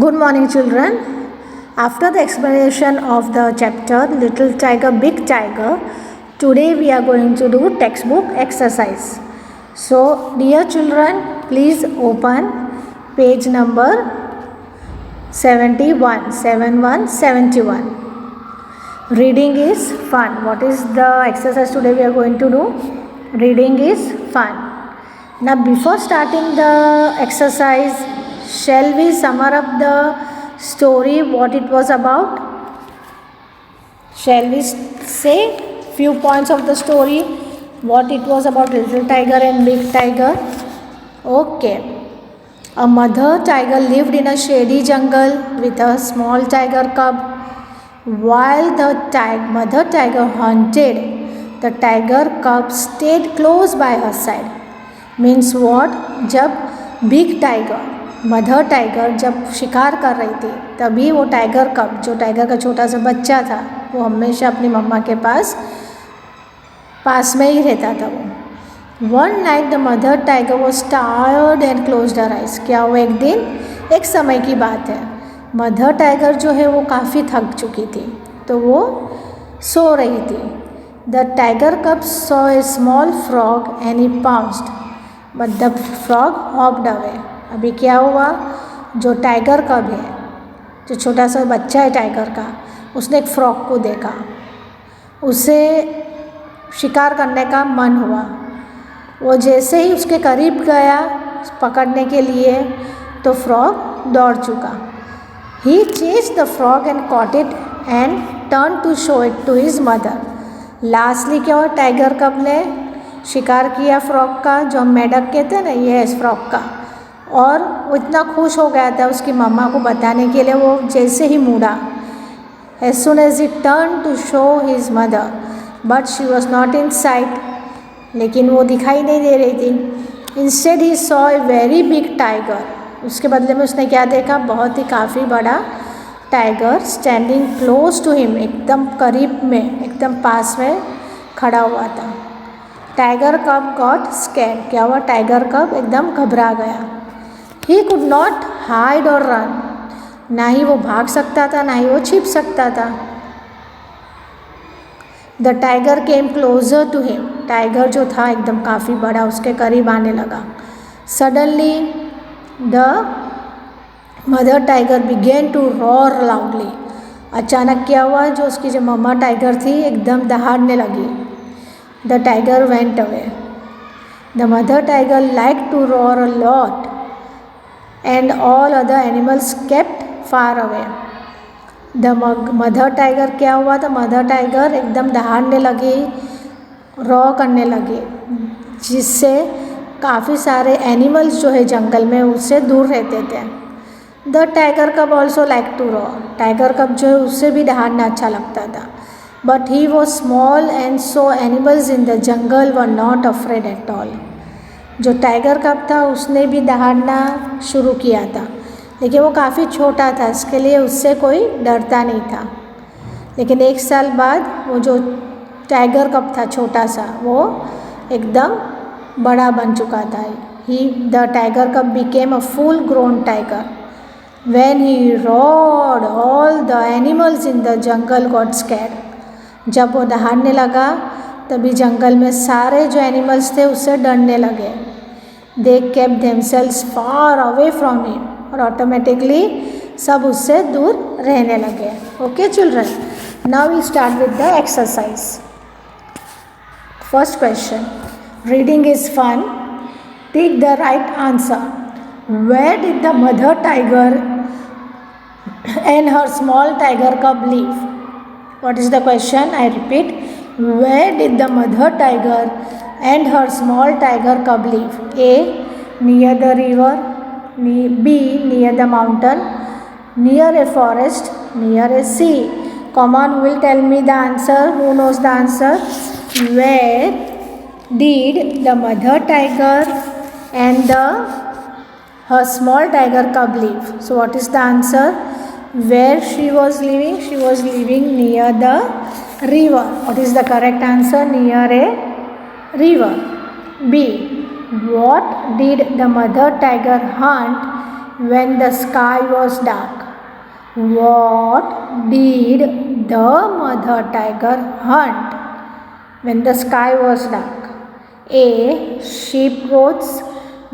Good morning, children. After the explanation of the chapter Little Tiger, Big Tiger, today we are going to do textbook exercise. So, dear children, please open page number 71, 71. Reading is fun. What is the exercise today we are going to do? Reading is fun. Now, before starting the exercise, shall we sum up the story, what it was about? Shall we say few points of the story, what it was about Little Tiger and Big Tiger? Okay. A mother tiger lived in a shady jungle with a small tiger cub. While the mother tiger hunted, the tiger cub stayed close by her side. Means what? जब big tiger, mother tiger जब शिकार कर रही थी, तभी वो tiger cub, जो tiger का छोटा सा बच्चा था, वो हमेशा अपनी मम्मा के पास में ही रहता था वो. One night the mother tiger was tired and closed her eyes. क्या वो एक दिन, एक समय की बात है, मदर टाइगर जो है वो काफ़ी थक चुकी थी, तो वो सो रही थी. द टाइगर कब saw a small frog and he pounced but the frog hopped away. अभी क्या हुआ, जो टाइगर कब है, जो छोटा सा बच्चा है टाइगर का, उसने एक फ्रॉग को देखा, उसे शिकार करने का मन हुआ. वो जैसे ही उसके करीब गया पकड़ने के लिए, तो फ्रॉग दौड़ चुका. He chased the frog and caught it and turn to show it to his mother. Lastly क्या हुआ, टाइगर कब ने शिकार किया फ्रॉग का, जो हम मेढक कहते हैं ना, ये है इस फ्रॉग का, और वो इतना खुश हो गया था उसकी मम्मा को बताने के लिए. वो जैसे ही मुड़ा, as soon as he turn to show his mother, but she was not in sight. लेकिन वो दिखाई नहीं दे रही थी. Instead he saw a very big tiger. उसके बदले में उसने क्या देखा, बहुत ही काफ़ी बड़ा tiger standing close to him, एकदम करीब में, एकदम पास में खड़ा हुआ था. टाइगर कब गॉट स्कैर्ड. क्या हुआ, टाइगर कब एकदम घबरा गया. ही कुड नॉट हाइड और रन. ना ही वो भाग सकता था, ना ही वो छिप सकता था. The tiger came closer to him. Tiger जो था एकदम काफ़ी बड़ा, उसके करीब आने लगा. Suddenly the mother tiger began to roar loudly. अचानक क्या हुआ, जो उसकी जो मम्मा टाइगर थी एकदम दहाड़ने लगी. The tiger went away. The mother tiger like to roar a lot and all other animals kept far away. The mother tiger क्या हुआ, तो मदर टाइगर एकदम दहाड़ने लगी, रॉ करने लगी, जिससे काफ़ी सारे एनिमल्स जो है जंगल में उससे दूर रहते थे. The tiger cub also like to roar. Tiger cub जो है उससे भी दहाड़ना अच्छा लगता था. But he was small and so animals in the jungle were not afraid at all. जो टाइगर कब था उसने भी दहाड़ना शुरू किया था, लेकिन वो काफ़ी छोटा था, इसके लिए उससे कोई डरता नहीं था. लेकिन एक साल बाद वो जो टाइगर कब था छोटा सा, वो एकदम बड़ा बन चुका था. द टाइगर कब became a full grown tiger. When he rod all the animals in the jungle got scared. जब वो दहाड़ने लगा, तभी जंगल में सारे जो एनिमल्स थे उससे डरने लगे. They kept themselves far away from him. और ऑटोमेटिकली सब उससे दूर रहने लगे. Okay children, now we start with the exercise. First question, reading is fun. Tick the right answer. Where did the mother tiger and her small tiger cub live. What is the question? I repeat. Where did the mother tiger and her small tiger cub live? A. Near the river. B. Near the mountain. Near a forest. Near a sea. Come on, who will tell me the answer? Who knows the answer? Where did the mother tiger and her small tiger cub live? So what is the answer? Where she was living? She was living near the river. What is the correct answer? Near a river. B. What did the mother tiger hunt when the sky was dark? What did the mother tiger hunt when the sky was dark? A. Sheep, goats.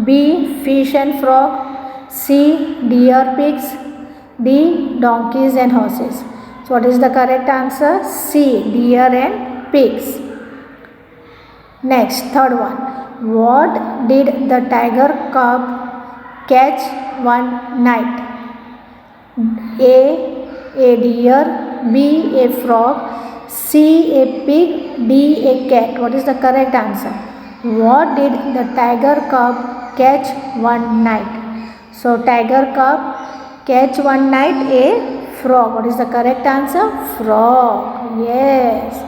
B. Fish and frog. C. Deer, pigs. D. Donkeys and horses. So what is the correct answer? C. Deer and pigs. Next, third one. What did the tiger cub catch one night? A deer, B a frog, C a pig, D a cat. What is the correct answer? What did the tiger cub catch one night? So tiger cub catch one night a frog. What is the correct answer? Frog. Yes.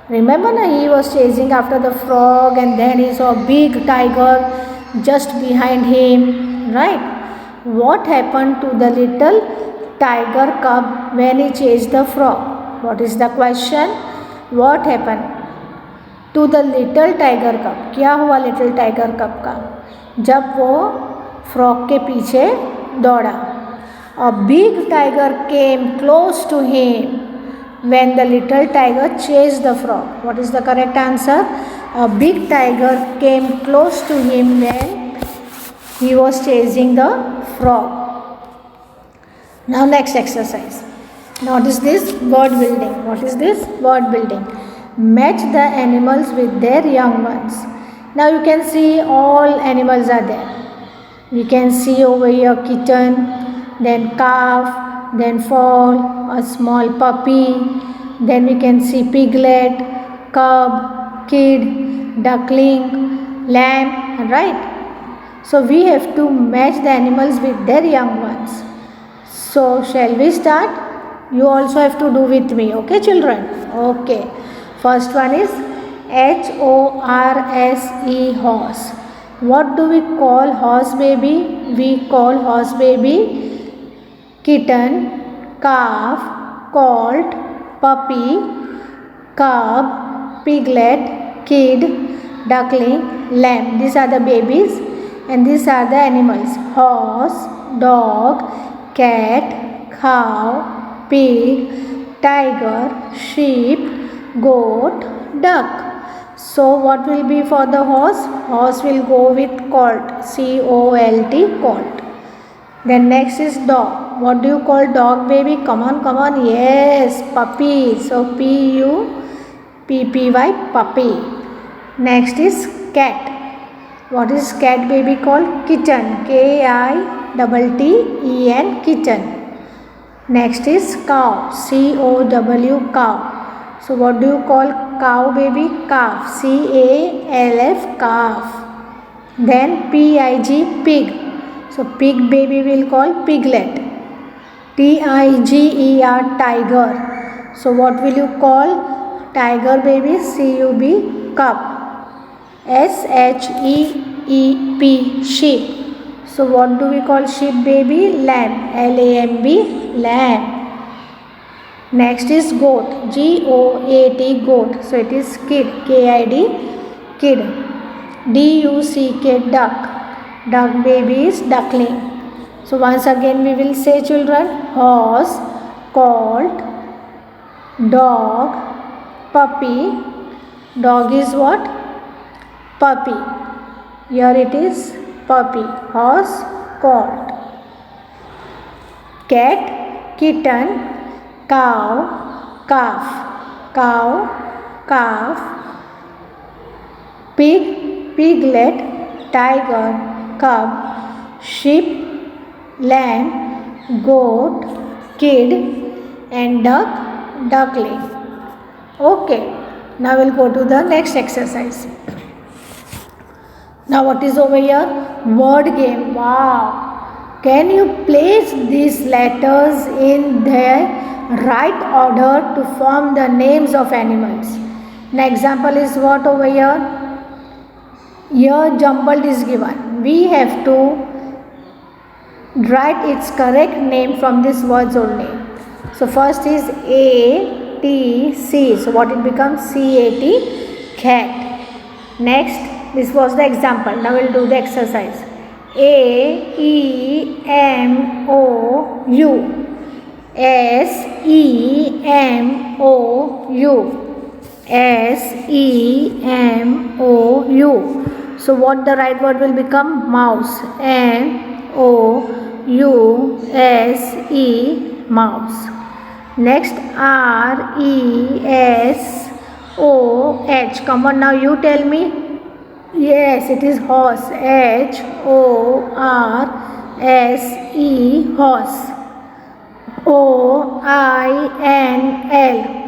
Remember he was chasing after the frog and then he saw a big tiger just behind him, right? What happened to the little tiger cub when he chased the frog? What is the question? What happened to the little tiger cub? क्या हुआ little tiger cub का जब वो frog के पीछे दौड़ा? A big tiger came close to him when the little tiger chased the frog. What is the correct answer? A big tiger came close to him when he was chasing the frog. Now next exercise. What is this? Word building. What is this? Word building. Match the animals with their young ones. Now you can see all animals are there. We can see over here kitten, then calf, then foal, a small puppy, then we can see piglet, cub, kid, duckling, lamb, right? So we have to match the animals with their young ones. So shall we start? You also have to do with me, okay children? Okay. First one is HORSE, horse. What do we call horse baby? We call horse baby kitten, calf, colt, puppy, cub, piglet, kid, duckling, lamb. These are the babies and these are the animals. Horse, dog, cat, cow, pig, tiger, sheep, goat, duck. So what will be for the horse? Horse will go with colt, C-O-L-T, colt. Then next is dog. What do you call dog baby? Come on. Yes, puppy. So P-U-P-P-Y, puppy. Next is cat. What is cat baby called? Kitten, K-I-T-T-E-N, kitten. Next is cow, C-O-W, cow. So what do you call cow baby? Calf, C-A-L-F, calf. Then P-I-G, pig. So pig baby will call piglet. T-I-G-E-R, tiger. So what will you call tiger baby? C-U-B, cub. S-H-E-E-P, sheep. So what do we call sheep baby? Lamb, L-A-M-B, lamb. Next is goat, G-O-A-T, goat. So it is kid, K-I-D, kid. D-U-C-K, duck. Duck baby is duckling. So once again we will say children, horse, colt, dog, puppy. Dog is what? Puppy. Here it is puppy. Horse, colt. Cat, kitten, cow, calf. Cow, calf. Pig, piglet, tiger, cub, sheep, lamb, goat, kid and duck, duckling. Okay, now we'll go to the next exercise. Now what is over here? Word game. Wow. Can you place these letters in their right order to form the names of animals? An example is what over here? Here jumbled is given. We have to write its correct name from these words only. So first is A-T-C. So what it becomes? C-A-T, cat. Next, this was the example. Now we'll do the exercise. A-E-M-O-U, S-E-M-O-U, S-E-M-O-U. So what the right word will become? Mouse. M-O-U-S-E, mouse. Next, R-E-S-O-H. Come on now, you tell me. Yes, it is horse. H-O-R-S-E, horse. O-I-N-L.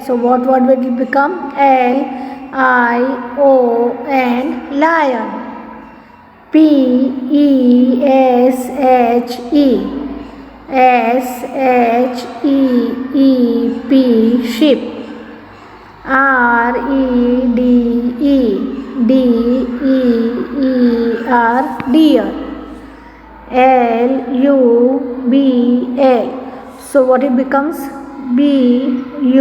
So what word will it become? L-I-O-N, lion. P-E-S-H-E, S-H-E-E-P, sheep. R-E-D-E, D-E-E-R, deer. L-U-B-L. So what it becomes? B-U-L-L,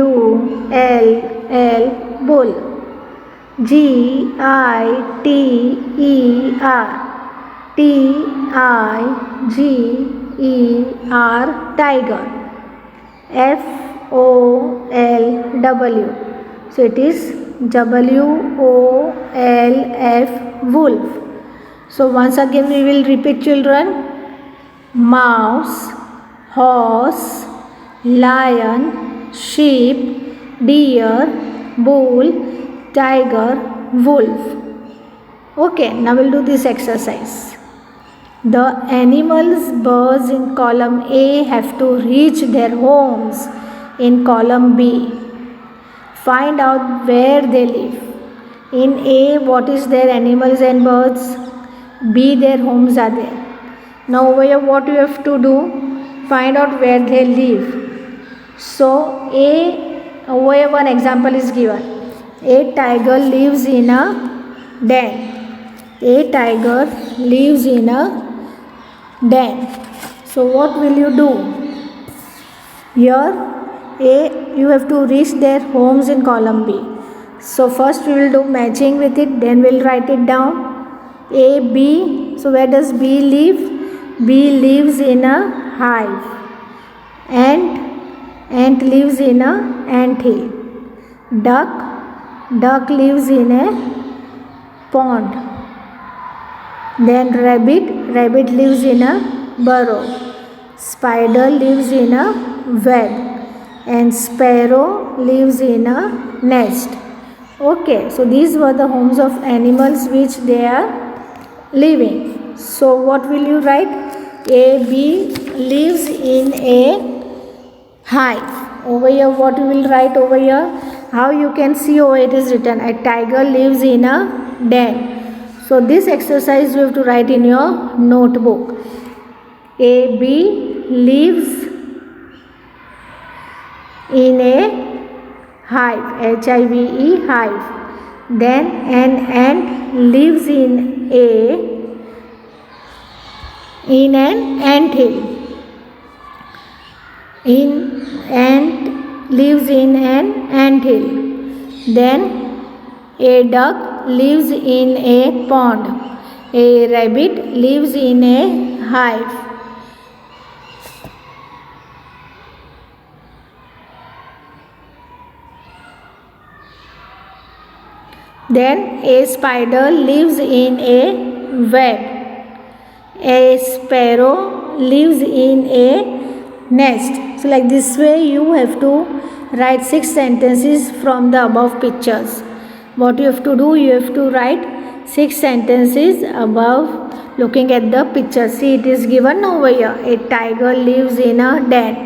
bull. G-I-T-E-R, T-I-G-E-R, tiger. F-O-L-W. So it is W-O-L-F, wolf. So once again we will repeat, children. Mouse, horse, lion, sheep, deer, bull, tiger, wolf. Okay, now we'll do this exercise. The animals, birds in column A have to reach their homes in column B. Find out where they live. In A, what is their animals and birds? B, their homes are there. Now over here, what you have to do? Find out where they live. So A, over here one example is given. A tiger lives in a den. A tiger lives in a den. So what will you do? Here A, you have to reach their homes in column B. So first we will do matching with it, then we'll write it down. A, B. So where does B live? B lives in a hive. Ant lives in a ant hill. Duck lives in a pond. Then rabbit lives in a burrow. Spider lives in a web. And sparrow lives in a nest. Okay, so these were the homes of animals which they are living. So what will you write? A, B lives in a hive. Over here, what you will write over here? How you can see over it is written, a tiger lives in a den. So this exercise you have to write in your notebook. A, B lives in a hive, H-I-V-E, hive. Then an ant lives in an ant hill. Ant lives in an ant hill. Then a duck lives in a pond. A rabbit lives in a hive. Then a spider lives in a web. A sparrow lives in a nest. So like this way you have to write 6 sentences from the above pictures. What you have to do? You have to write 6 sentences above looking at the picture. See, it is given over here. A tiger lives in a den.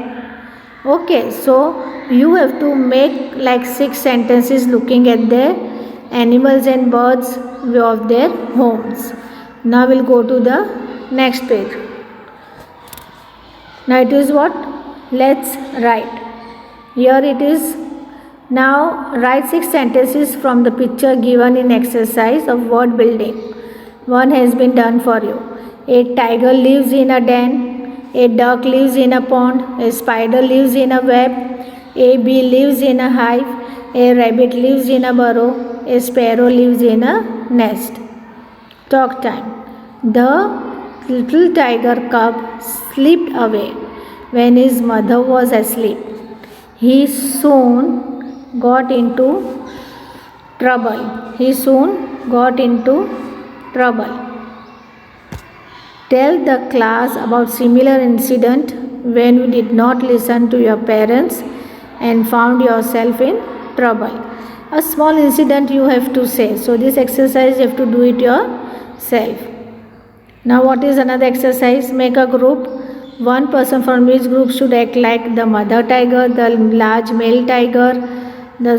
Okay, so you have to make like 6 sentences looking at the animals and birds of their homes. Now we'll go to the next page. Now it is what? Let's write. Here it is. Now write 6 sentences from the picture given in exercise of word building. One has been done for you. A tiger lives in a den. A duck lives in a pond. A spider lives in a web. A bee lives in a hive. A rabbit lives in a burrow. A sparrow lives in a nest. Talk time. The little tiger cub slipped away when his mother was asleep. He soon got into trouble. He soon got into trouble. Tell the class about similar incident when you did not listen to your parents and found yourself in trouble. A small incident you have to say. So this exercise you have to do it yourself. Now what is another exercise? Make a group. One person from each group should act like the mother tiger, the large male tiger, the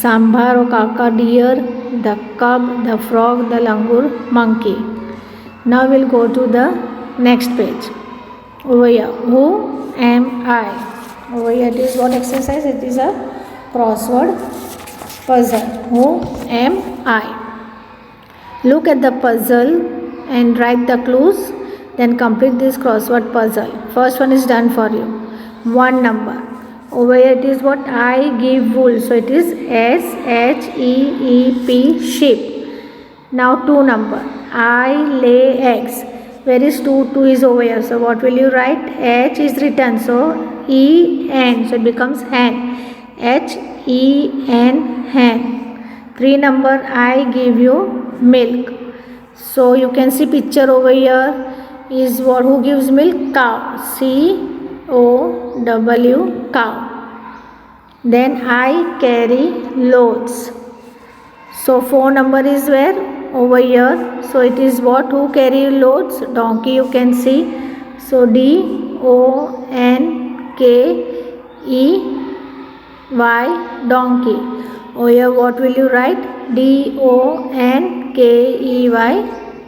sambar or kaka deer, the cub, the frog, the langur monkey. Now we'll go to the next page. Over here, who am I? Over here it is what exercise? It is a crossword puzzle. Who am I? Look at the puzzle and write the clues, then complete this crossword puzzle. First one is done for you. One number. Over here it is what? I give wool. So it is SHEEP, sheep. Now 2 number. I lay eggs. Where is 2? 2 is over here. So what will you write? H is written. So EN. So it becomes hen. HEN, hen. 3 number. I give you milk. So you can see picture over here is what? Who gives milk? Cow. COW, cow. Then I carry loads. So 4 number is where? Over here. So it is what? Who carry loads? Donkey you can see. So DONKEY, donkey. Over here what will you write? DONKEY,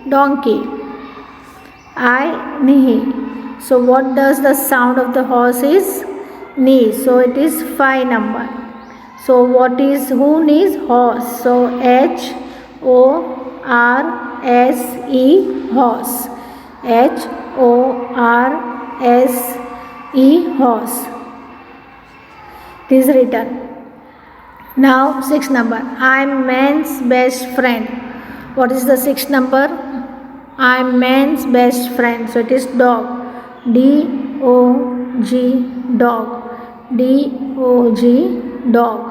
donkey. I knee. So what does the sound of the horse is? Knee. So it is 5 number. So what is who knees? Horse. So HORSE, horse. HORSE, horse. It is written. Now 6 number. I'm man's best friend. What is the 6th number? I'm man's best friend. So it is dog. DOG, dog. DOG, dog.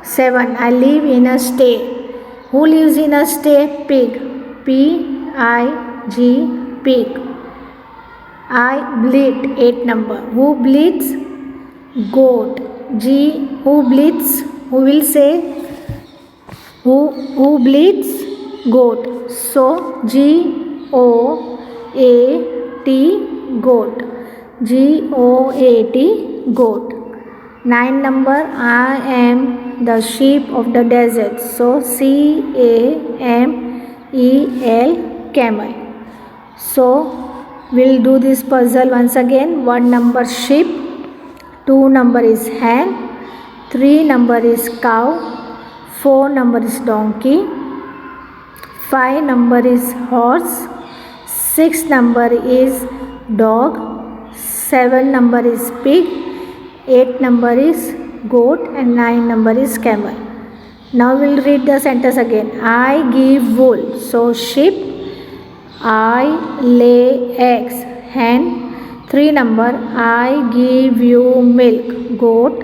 7. I live in a stay. Who lives in a stay? Pig. PIG, pig. I bleat. 8 number. Who bleats? Goat. Who bleats? Who will say? Who bleats? Goat. So GOAT, goat. GOAT, goat. 9 number. I am the sheep of the desert. So CAMEL, camel. So we'll do this puzzle once again. 1 number sheep, 2 number is hen, 3 number is cow, 4 number is donkey, 5 number is horse, 6 number is dog, 7 number is pig, 8 number is goat, and 9 number is camel. Now we'll read the sentence again. I give wool. So sheep. I lay eggs. Hen. 3 number. I give you milk. Goat.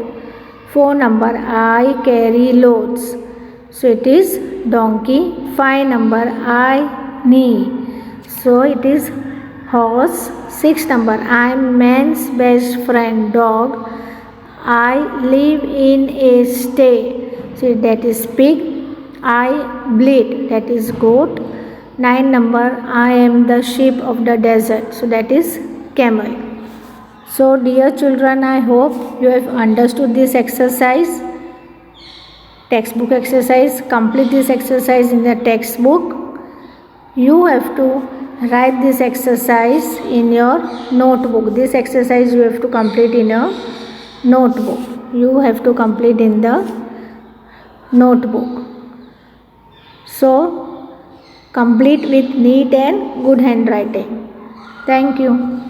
4 number. I carry loads. So it is donkey. 5 number. I knee. So it is horse. 6 number. I am man's best friend. Dog. I live in a stay. So that is pig. I bleat. That is goat. 9 number. I am the sheep of the desert. So that is camel. So dear children, I hope you have understood this exercise. Textbook exercise. Complete this exercise in the textbook. You have to write this exercise in your notebook. This exercise you have to complete in your notebook. You have to complete in the notebook. So complete with neat and good handwriting. Thank you.